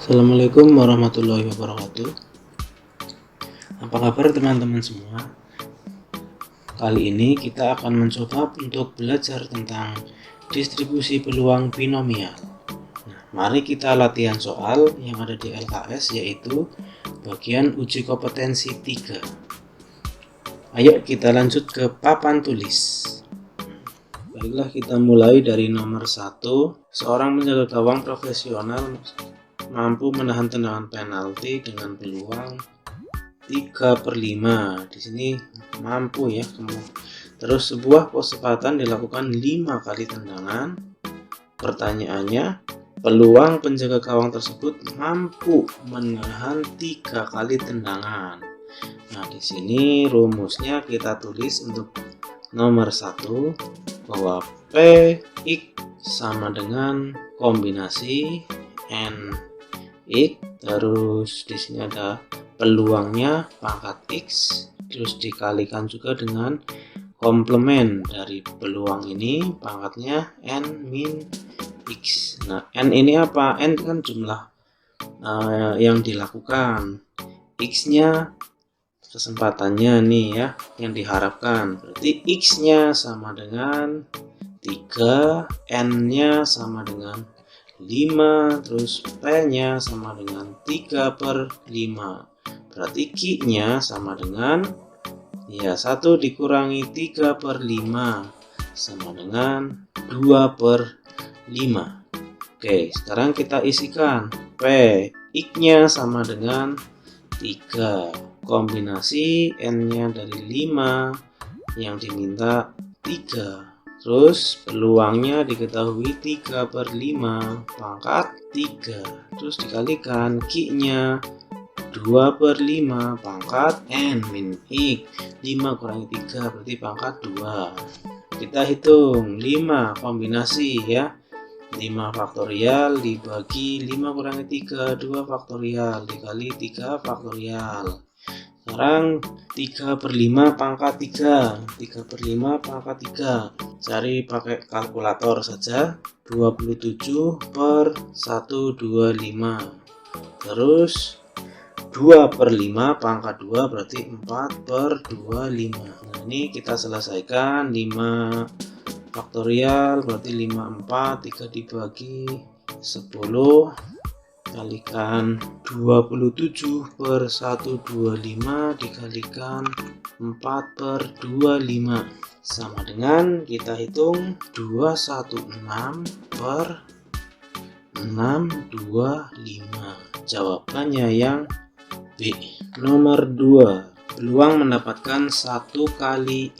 Assalamualaikum warahmatullahi wabarakatuh. Apa kabar teman-teman semua? Kali ini kita akan mencoba untuk belajar tentang distribusi peluang binomial. Mari kita latihan soal yang ada di LKS, yaitu bagian uji kompetensi 3. Ayo kita lanjut ke papan tulis. Baiklah, kita mulai dari nomor 1. Seorang penjaga gawang profesional mampu menahan tendangan penalti dengan peluang 3/5. Di sini mampu ya. Terus sebuah kesempatan dilakukan 5 kali tendangan. Pertanyaannya, peluang penjaga gawang tersebut mampu menahan 3 kali tendangan. Nah, di sini rumusnya kita tulis untuk nomor 1 bahwa Px sama dengan kombinasi Nx, terus di sini ada peluangnya pangkat x, terus dikalikan juga dengan komplement dari peluang ini, pangkatnya n min x. Nah, n ini apa? N kan jumlah yang dilakukan, x nya kesempatannya nih ya yang diharapkan, berarti x nya sama dengan 3, n nya sama dengan 5, terus P nya sama dengan 3/5, berarti Q nya sama dengan 1 dikurangi 3/5 sama dengan 2/5. Oke, sekarang kita isikan. P X nya sama dengan 3, kombinasi N nya dari 5 yang diminta 3, terus peluangnya diketahui 3/5 pangkat 3, terus dikalikan Q nya 2/5 pangkat N min X, 5 kurangi 3 berarti pangkat 2. Kita hitung 5 kombinasi ya, 5 faktorial dibagi 5 kurangi 3, 2 faktorial dikali 3 faktorial. Sekarang 3/5 pangkat 3, 3/5 pangkat 3, cari pakai kalkulator saja, 27/125, terus 2/5 pangkat 2 berarti 4/25. Nah, ini kita selesaikan. 5 faktorial berarti 54, 3 dibagi 10, kalikan 27/125 dikalikan 4/25 sama dengan, kita hitung 216/625. Jawabannya yang B. Nomor 2, peluang mendapatkan 1 kali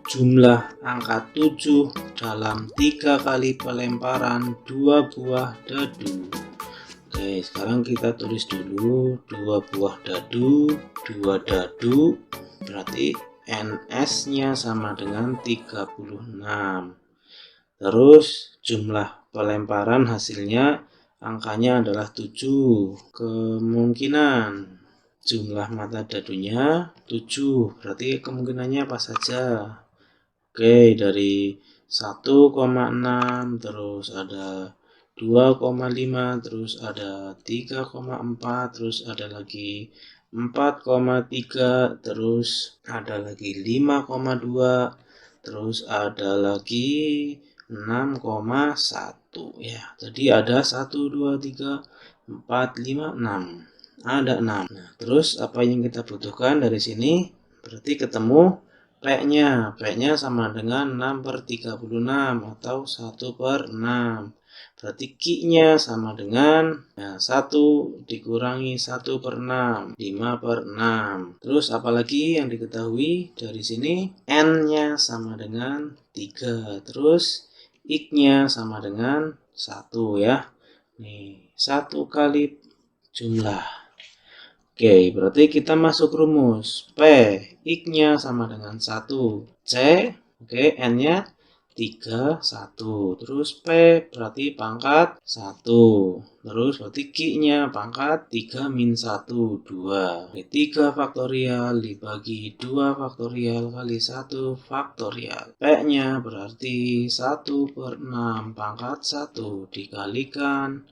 jumlah angka 7 dalam 3 kali pelemparan 2 buah dadu. Oke, sekarang kita tulis dulu 2 buah dadu, 2 dadu, berarti NS nya sama dengan 36. Terus jumlah pelemparan hasilnya angkanya adalah 7. Kemungkinan jumlah mata dadunya 7, berarti kemungkinannya apa saja? Oke, dari 1,6, terus ada 2,5, terus ada 3,4, terus ada lagi 4,3, terus ada lagi 5,2, terus ada lagi 6,1 ya. Jadi ada 1, 2, 3, 4, 5, 6. Ada 6. Nah, terus apa yang kita butuhkan dari sini? Berarti ketemu P-nya. P-nya sama dengan 6/36 atau 1/6. Berarti Q-nya sama dengan 1 dikurangi 1/6, 5/6. Terus apalagi yang diketahui dari sini? N-nya sama dengan 3. Terus X-nya sama dengan 1 ya. Nih, 1 kali jumlah. Oke, berarti kita masuk rumus. P X-nya sama dengan 1. C, oke, N-nya 3, 1. Terus P berarti pangkat 1. Terus berarti Q-nya pangkat 3 min 1, 2. 3 faktorial dibagi 2 faktorial kali 1 faktorial. P-nya berarti 1/6 pangkat 1 dikalikan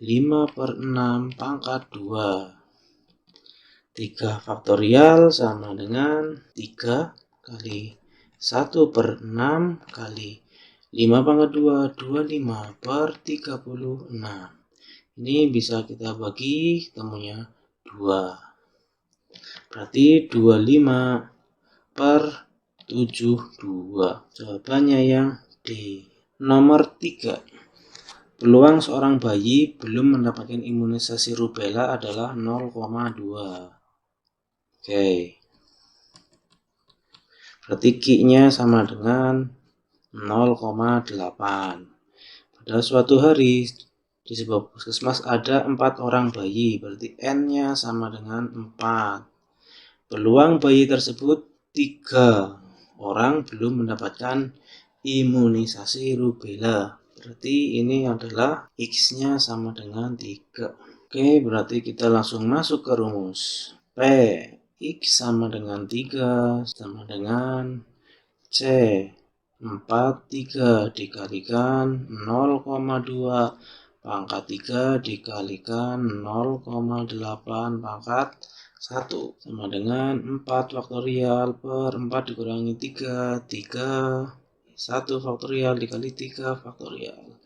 5/6 pangkat 2. 3 faktorial sama dengan 3 kali 1/6 kali 5 pangkat 2, 25/36. Ini bisa kita bagi ketemunya 2. Berarti 25/72. Jawabannya yang D. Nomor 3. Peluang seorang bayi belum mendapatkan imunisasi rubella adalah 0,2. Oke. Berarti Q-nya sama dengan 0,8. Pada suatu hari di sebuah puskesmas ada 4 orang bayi, berarti N-nya sama dengan 4. Peluang bayi tersebut 3 orang belum mendapatkan imunisasi rubella. Berarti ini adalah X-nya sama dengan 3. Oke, berarti kita langsung masuk ke rumus. P X sama dengan 3 sama dengan C 43 dikalikan 0,2 pangkat 3 dikalikan 0,8 pangkat 1 sama dengan 4 faktorial per 4 dikurangi 3, 1 faktorial dikali 3 faktorial.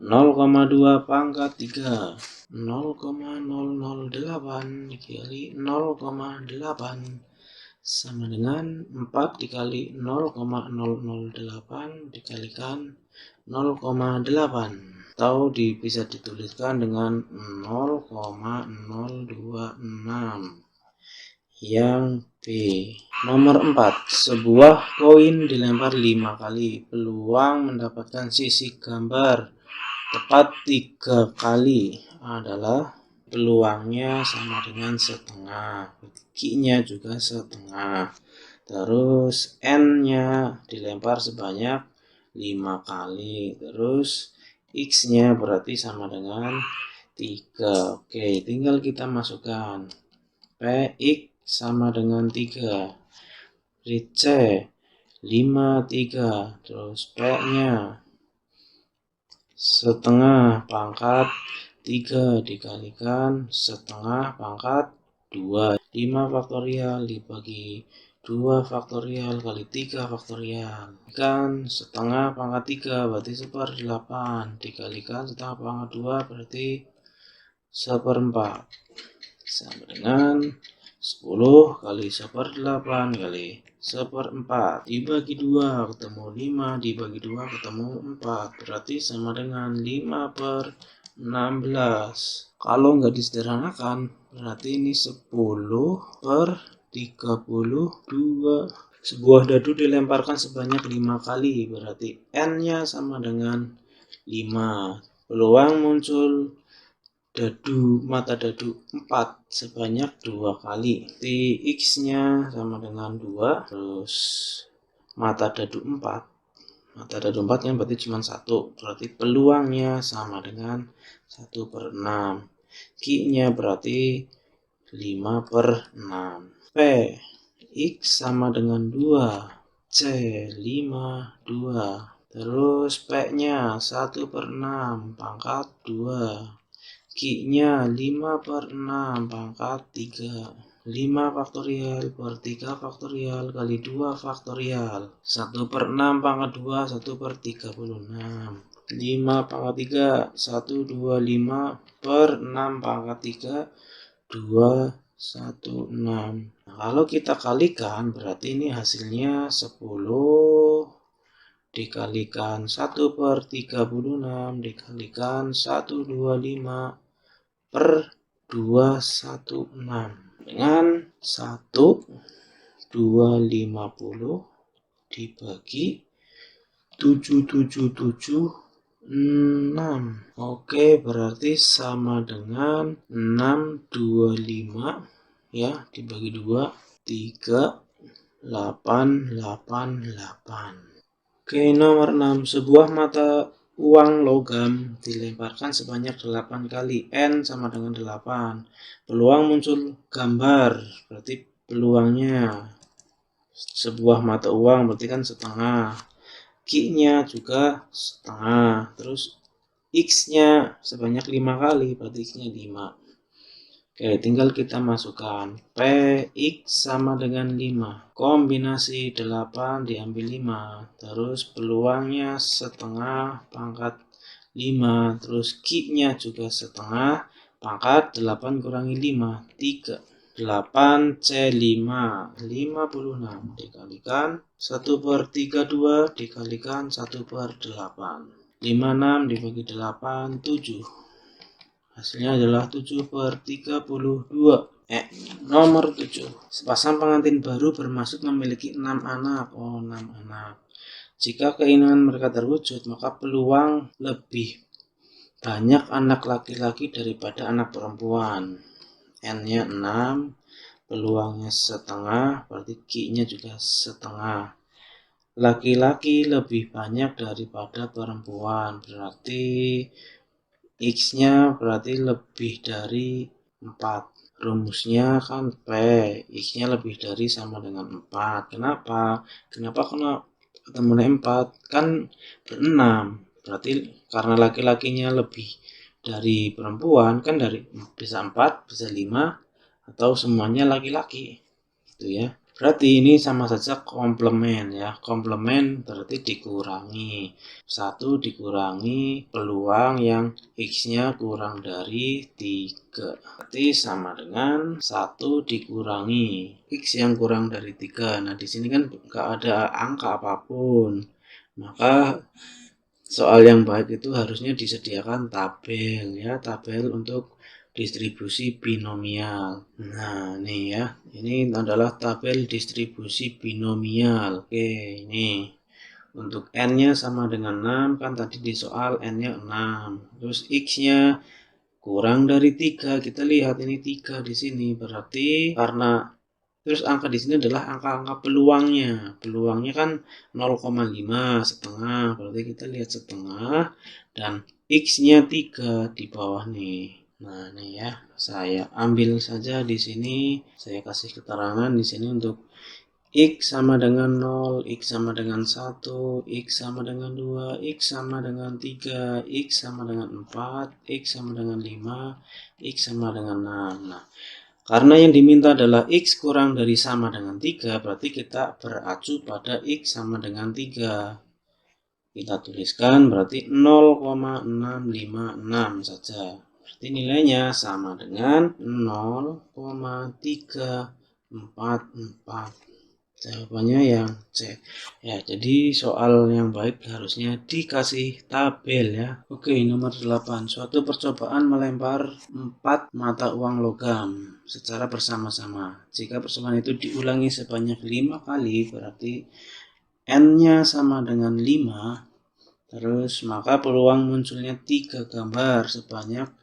0,2 pangkat 3, 0,008 dikali 0,8 sama dengan 4 dikali 0,008 dikalikan 0,8. Atau bisa dituliskan dengan 0,026. Yang B. Nomor 4. Sebuah koin dilempar 5 kali. Peluang mendapatkan sisi gambar tepat 3 kali adalah peluangnya sama dengan setengah. Q-nya juga setengah. Terus N-nya dilempar sebanyak 5 kali. Terus X-nya berarti sama dengan 3. Oke, tinggal kita masukkan. Px sama dengan 3. C 53. Terus P-nya setengah pangkat 3 dikalikan setengah pangkat 2. 5 faktorial dibagi 2 faktorial kali 3 faktorial. Kan setengah pangkat 3 berarti 1/8 dikalikan setengah pangkat 2 berarti 1/4 sama dengan 10 kali 1/8 kali 1/4 dibagi 2 ketemu 5 dibagi 2 ketemu 4 berarti sama dengan 5/16. Kalau nggak disederhanakan berarti ini 10/32. Sebuah dadu dilemparkan sebanyak 5 kali berarti N-nya sama dengan 5. Peluang muncul mata dadu 4 sebanyak 2 kali. X-nya sama dengan 2. Terus mata dadu 4. Mata dadu 4 yang berarti cuma 1. Berarti peluangnya sama dengan 1/6. Q-nya berarti 5/6. P X sama dengan 2. C 5, 2. Terus P-nya 1/6 pangkat 2. Q-nya 5/6 pangkat 3. 5 faktorial per 3 faktorial kali 2 faktorial. 1/6 pangkat 2, 1/36. 5 pangkat 3, 125 per 6 pangkat 3, 216. Nah, kalau kita kalikan berarti ini hasilnya 10 dikalikan 1/36 dikalikan 125 per 216 dengan 1250 dibagi 777,6. Oke, berarti sama dengan 625 ya dibagi 2 3888. Oke, nomor 6. Sebuah mata uang logam dilemparkan sebanyak 8 kali. N sama dengan 8. Peluang muncul gambar. Berarti peluangnya sebuah mata uang berarti kan setengah. Q-nya juga setengah. Terus X-nya sebanyak 5 kali, berarti X-nya 5. Oke, tinggal kita masukkan Px sama dengan 5. Kombinasi 8 diambil 5. Terus peluangnya setengah pangkat 5. Terus Q-nya juga setengah pangkat 8 kurangi 5. 3. 8C5. 56 dikalikan 1/32 dikalikan 1/8. 56 dibagi 8, 7. Hasilnya adalah 7/32. Nomor 7. Sepasang pengantin baru bermaksud memiliki 6 anak. 6 anak. Jika keinginan mereka terwujud, maka peluang lebih banyak anak laki-laki daripada anak perempuan. N-nya 6, peluangnya setengah, berarti Q-nya juga setengah. Laki-laki lebih banyak daripada perempuan, berarti X-nya berarti lebih dari 4. Rumusnya kan P, X-nya lebih dari sama dengan 4. Kenapa? Kenapa ketemu 4? Kan berenam. Berarti karena laki-lakinya lebih dari perempuan, kan dari bisa 4, bisa 5, atau semuanya laki-laki. Gitu ya. Berarti ini sama saja komplement ya. Komplement berarti dikurangi. 1 dikurangi peluang yang X-nya kurang dari 3. Berarti sama dengan 1 dikurangi X yang kurang dari 3. Nah, di sini kan nggak ada angka apapun. Maka soal yang baik itu harusnya disediakan tabel ya, tabel untuk distribusi binomial. Nah, ini ya. Ini adalah tabel distribusi binomial. Oke, ini. Untuk N-nya sama dengan 6, kan tadi di soal N-nya 6. Terus X-nya kurang dari 3. Kita lihat ini 3 di sini. Berarti karena terus angka di sini adalah angka-angka peluangnya. Peluangnya kan 0,5 setengah. Berarti kita lihat setengah dan X-nya 3 di bawah nih. Nah, ini ya. Saya ambil saja di sini. Saya kasih keterangan di sini untuk X sama dengan 0, X sama dengan 1, X sama dengan 2, X sama dengan 3, X sama dengan 4, X sama dengan 5, X sama dengan 6. Nah, karena yang diminta adalah X kurang dari sama dengan 3, berarti kita beracu pada X sama dengan 3. Kita tuliskan berarti 0,656 saja. Berarti nilainya sama dengan 0,344. Jawabannya yang C. Ya, jadi soal yang baik harusnya dikasih tabel ya. Oke, nomor 8. Suatu percobaan melempar 4 mata uang logam secara bersama-sama. Jika percobaan itu diulangi sebanyak 5 kali, berarti N-nya sama dengan 5. Terus maka peluang munculnya 3 gambar sebanyak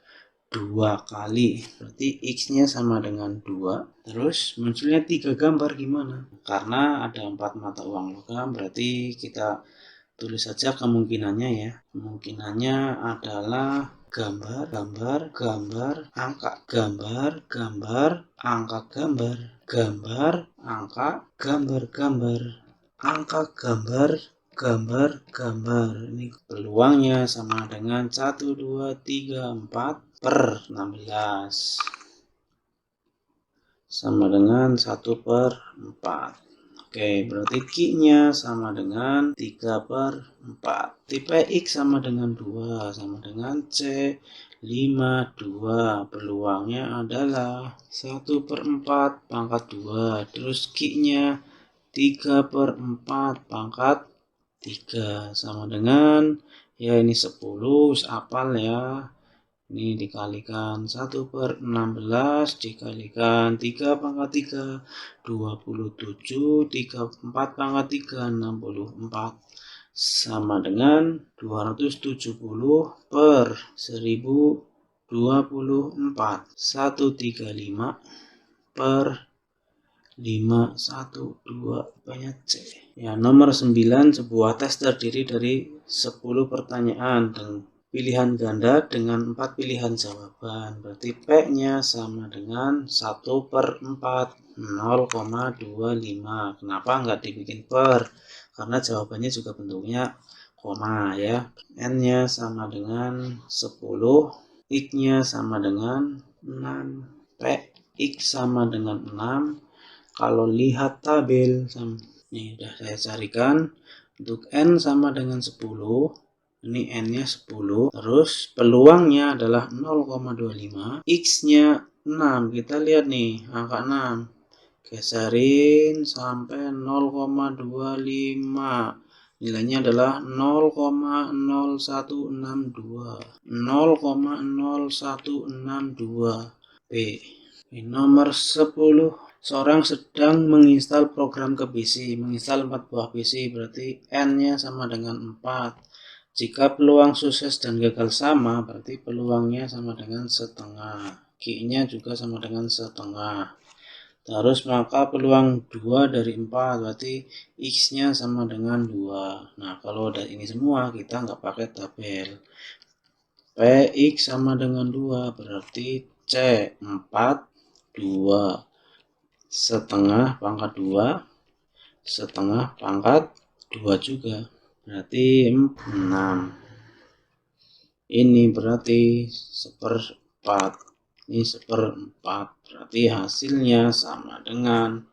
2 kali. Berarti X-nya sama dengan 2. Terus munculnya 3 gambar gimana? Karena ada 4 mata uang logam, berarti kita tulis saja kemungkinannya ya. Kemungkinannya adalah gambar, gambar, gambar, angka, gambar, gambar, angka, gambar, gambar, angka, gambar, gambar, angka, gambar, gambar, gambar. Ini peluangnya sama dengan 1, 2, 3, 4/16. Sama dengan 1/4. Oke, berarti Q-nya sama dengan 3/4. Tipe X sama dengan 2, sama dengan C, 5, 2. Peluangnya adalah 1/4 pangkat 2. Terus Q-nya 3/4 pangkat 3. Sama dengan, ya ini 10, apal ya. Ini dikalikan 1/16 dikalikan 3 pangkat 3, 27, 4 pangkat 3, 64. Sama dengan 270/1024. 135/512 banyak C. Ya, nomor 9, sebuah tes terdiri dari 10 pertanyaan dan pilihan ganda dengan 4 pilihan jawaban. Berarti P-nya sama dengan 1/4, 0,25. Kenapa nggak dibikin per? Karena jawabannya juga bentuknya koma ya. N-nya sama dengan 10, X-nya sama dengan 6, X sama dengan 6. Kalau lihat tabel, nih udah saya carikan, untuk N sama dengan 10, ini N-nya 10, terus peluangnya adalah 0,25, X-nya 6, kita lihat nih, angka 6, geserin sampai 0,25, nilainya adalah 0,0162, 0,0162 B. Nomor 10, seorang sedang menginstal program ke PC, menginstal 4 buah PC, berarti N-nya sama dengan 4. Jika peluang sukses dan gagal sama, berarti peluangnya sama dengan setengah. Q-nya juga sama dengan setengah. Terus maka peluang 2 dari 4, berarti X-nya sama dengan 2. Nah, kalau udah ini semua, kita nggak pakai tabel. PX sama dengan 2, berarti C 4, 2. Setengah pangkat 2, setengah pangkat 2 juga, berarti 6. Ini berarti seperempat. Ini seperempat, berarti hasilnya sama dengan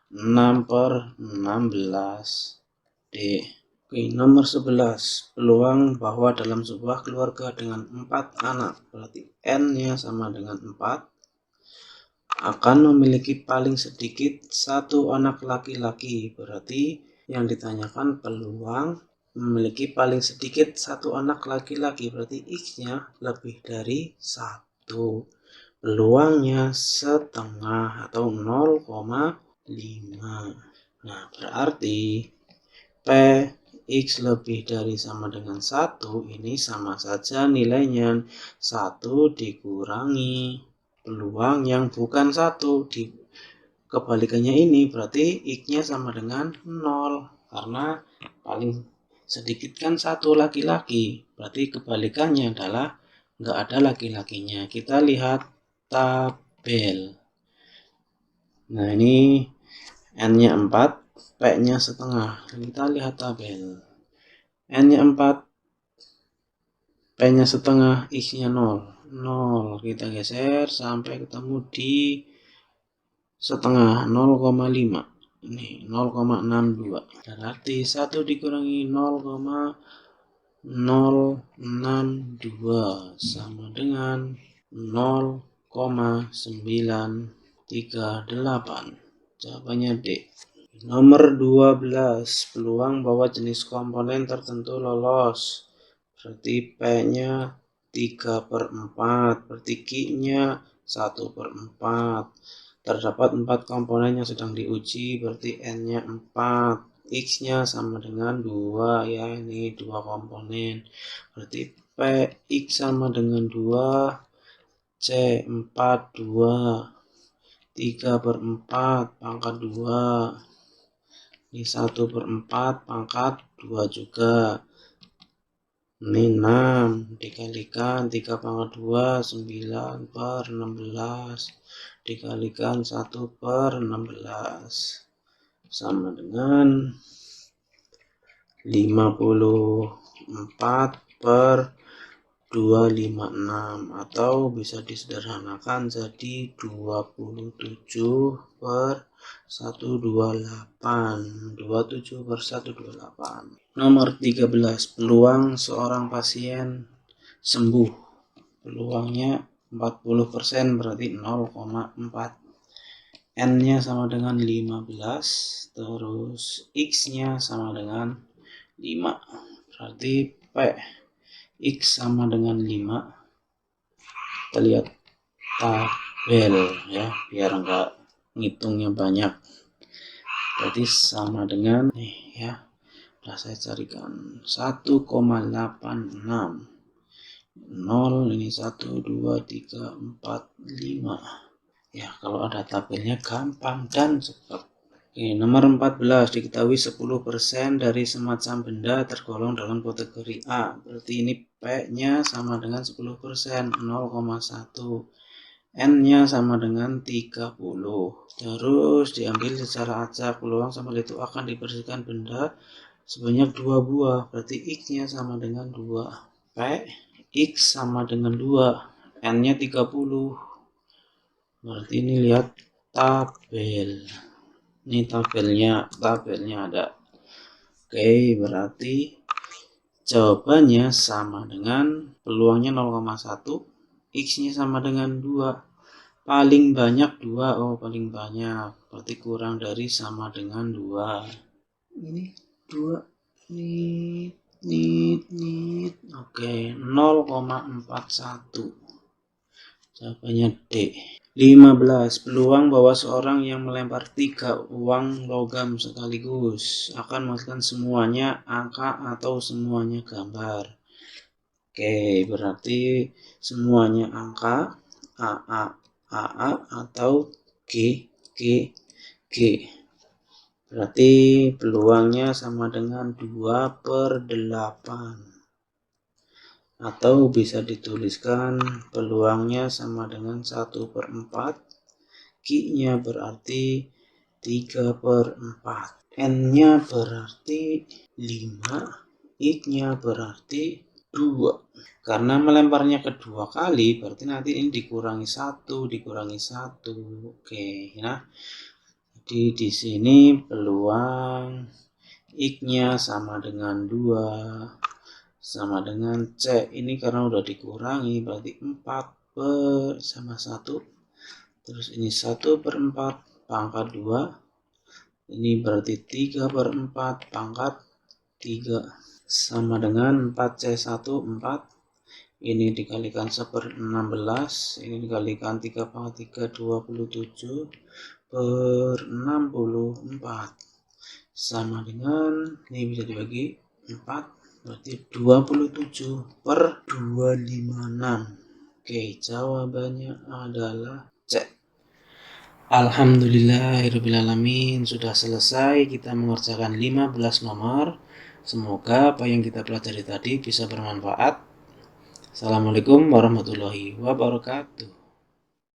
6/16 D. Oke, nomor 11, peluang bahwa dalam sebuah keluarga dengan 4 anak, berarti N-nya sama dengan 4, akan memiliki paling sedikit 1 anak laki-laki. Berarti yang ditanyakan peluang memiliki paling sedikit 1 anak laki-laki, berarti X-nya lebih dari 1. Peluangnya setengah atau 0,5. Nah, berarti P X lebih dari sama dengan 1, ini sama saja nilainya 1 dikurangi peluang yang bukan 1. Kebalikannya ini berarti X-nya sama dengan 0, karena paling sedikit kan 1 laki-laki, berarti kebalikannya adalah nggak ada laki-lakinya. Kita lihat tabel. Nah, ini N-nya 4, P-nya setengah. Kita lihat tabel. N-nya 4, P-nya setengah, X-nya 0. 0. Kita geser sampai ketemu di setengah, 0,5. Ini 0,62. Berarti 1 dikurangi 0,062 sama dengan 0,938. Jawabannya D. Nomor 12, peluang bahwa jenis komponen tertentu lolos. Berarti P-nya 3/4, berarti Q-nya 1/4. Terdapat 4 komponen yang sedang diuji, berarti N-nya 4. X-nya sama dengan 2 ya, ini 2 komponen. Berarti PX sama dengan 2, C 4, 2. 3/4 pangkat 2. Ini 1/4 pangkat 2 juga. Ini 6 dikalikan 3 pangkat 2, 9/16 dikalikan 1/16 sama dengan 54/256, atau bisa disederhanakan jadi 27/128. 27/128. Nomor 13, peluang seorang pasien sembuh. Peluangnya 40%, berarti 0,4. N-nya sama dengan 15, terus X-nya sama dengan 5. Berarti P X sama dengan 5. Kita lihat tabel ya, biar enggak ngitungnya banyak. Berarti sama dengan nih ya. Nah, saya carikan 1,86. 0 ini 1, 2, 3, 4, 5. Ya, kalau ada tabelnya gampang dan cepat. Oke, nomor 14, diketahui 10% dari semacam benda tergolong dalam kategori A. Berarti ini P-nya sama dengan 10%, 0,1. N-nya sama dengan 30. Terus diambil secara acak peluang sampel itu akan dibersihkan benda sebanyak 2 buah, berarti X-nya sama dengan 2. P, X sama dengan 2, N-nya 30. Berarti ini lihat tabel. Ini tabelnya ada. Oke, berarti jawabannya sama dengan peluangnya 0,1, X-nya sama dengan 2. Paling banyak 2, paling banyak. Berarti kurang dari sama dengan 2. Ini 2. Nit. Oke, 0,41. Jawabannya D. 15. Peluang bahwa seorang yang melempar 3 uang logam sekaligus akan menghasilkan semuanya angka atau semuanya gambar. Oke, berarti semuanya angka AA atau G. Berarti peluangnya sama dengan 2/8. Atau bisa dituliskan peluangnya sama dengan 1/4. Q-nya berarti 3/4. N-nya berarti 5. X-nya berarti 2. Karena melemparnya kedua kali, berarti nanti ini dikurangi 1. Oke, nah. Jadi di sini peluang X-nya sama dengan 2. Sama dengan C, ini karena udah dikurangi berarti 4 sama 1, terus ini 1/4 pangkat 2, ini berarti 3/4 pangkat 3 sama dengan 4C1 4, ini dikalikan 1/16, ini dikalikan 3 pangkat 3 27/64 sama dengan, ini bisa dibagi 4, berarti 27/256. Oke, jawabannya adalah C. Alhamdulillahirrabbilalamin, sudah selesai kita mengerjakan 15 nomor. Semoga apa yang kita pelajari tadi bisa bermanfaat. Assalamualaikum warahmatullahi wabarakatuh.